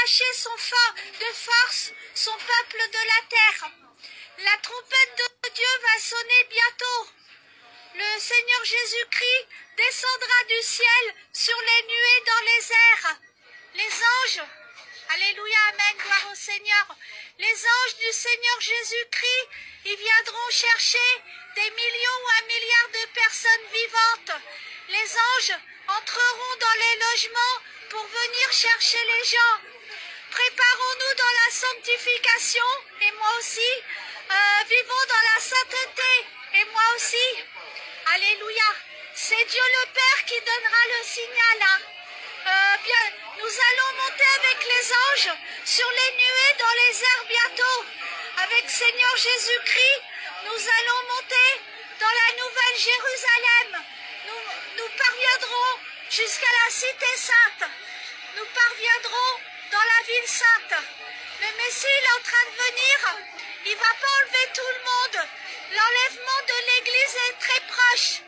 arracher de force son peuple de la terre. La trompette de Dieu va sonner bientôt. Le Seigneur Jésus-Christ descendra du ciel sur les nuées dans les airs. Les anges, alléluia, amen, gloire au Seigneur. Les anges du Seigneur Jésus-Christ, ils viendront chercher des millions ou un milliard de personnes vivantes. Les anges entreront dans les logements pour venir chercher les gens. Préparons-nous dans la sanctification, et moi aussi, vivons dans la sainteté, et moi aussi. Alléluia. C'est Dieu le Père qui donnera le signal. Bien, nous allons monter avec les anges sur les nuées dans les airs bientôt. Avec Seigneur Jésus-Christ, nous allons monter dans la nouvelle Jérusalem. Nous parviendrons jusqu'à la cité sainte. Nous parviendrons dans la ville sainte. Le Messie est en train de venir. Il ne va pas enlever tout le monde. L'enlèvement de l'Église est très proche.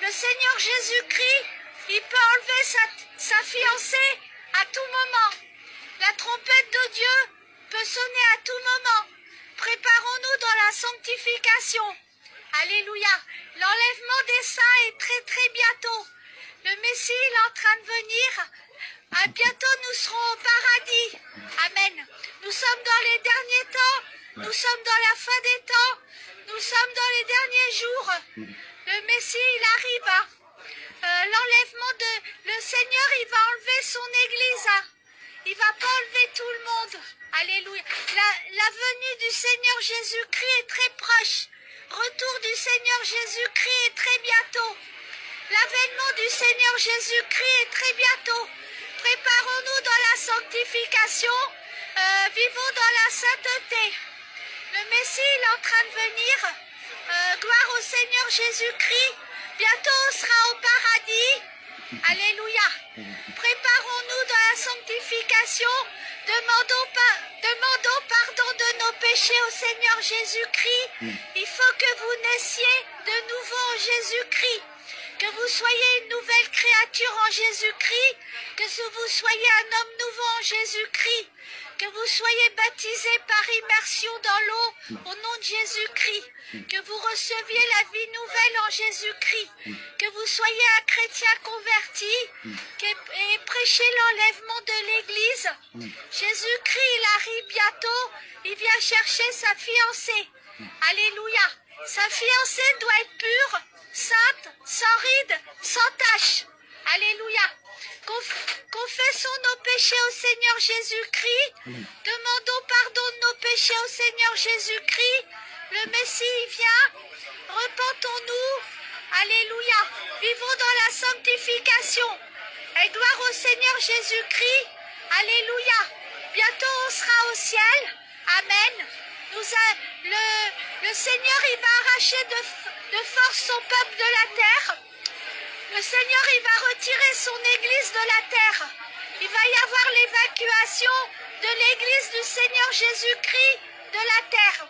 Le Seigneur Jésus-Christ, il peut enlever sa fiancée à tout moment. La trompette de Dieu peut sonner à tout moment. Préparons-nous dans la sanctification. Alléluia. L'enlèvement des saints est très très bientôt. Le Messie est en train de venir. Bientôt nous serons au paradis. Amen. Nous sommes dans les derniers temps. Nous sommes dans la fin des temps. Nous sommes dans les derniers jours. Le Messie, il arrive. L'enlèvement de... Le Seigneur, il va enlever son Église. Il ne va pas enlever tout le monde. Alléluia. La venue du Seigneur Jésus-Christ est très proche. Retour du Seigneur Jésus-Christ est très bientôt. L'avènement du Seigneur Jésus-Christ est très bientôt. Préparons-nous dans la sanctification. Vivons dans la sainteté. Le Messie est en train de venir. Gloire au Seigneur Jésus-Christ. Bientôt on sera au paradis. Alléluia. Préparons-nous dans la sanctification. Demandons pardon de nos péchés au Seigneur Jésus-Christ. Il faut que vous naissiez de nouveau en Jésus-Christ. Que vous soyez une nouvelle créature en Jésus-Christ. Que vous soyez un homme nouveau en Jésus-Christ. Que vous soyez baptisés par immersion dans l'eau au nom de Jésus-Christ. Que vous receviez la vie nouvelle en Jésus-Christ. Que vous soyez un chrétien converti et prêchez l'enlèvement de l'Église. Jésus-Christ, il arrive bientôt. Il vient chercher sa fiancée. Alléluia. Sa fiancée doit être pure, sainte, sans ride, sans tache. Alléluia. Confessons nos péchés au Seigneur Jésus-Christ. Demandons pardon de nos péchés au Seigneur Jésus-Christ. Le Messie vient. Repentons-nous. Alléluia. Vivons dans la sanctification. Et gloire au Seigneur Jésus-Christ. Alléluia. Bientôt on sera au ciel. Amen. Le Seigneur, il va arracher de force son peuple de la terre. Le Seigneur, il va retirer son Église de la terre. Il va y avoir l'évacuation de l'Église du Seigneur Jésus-Christ de la terre.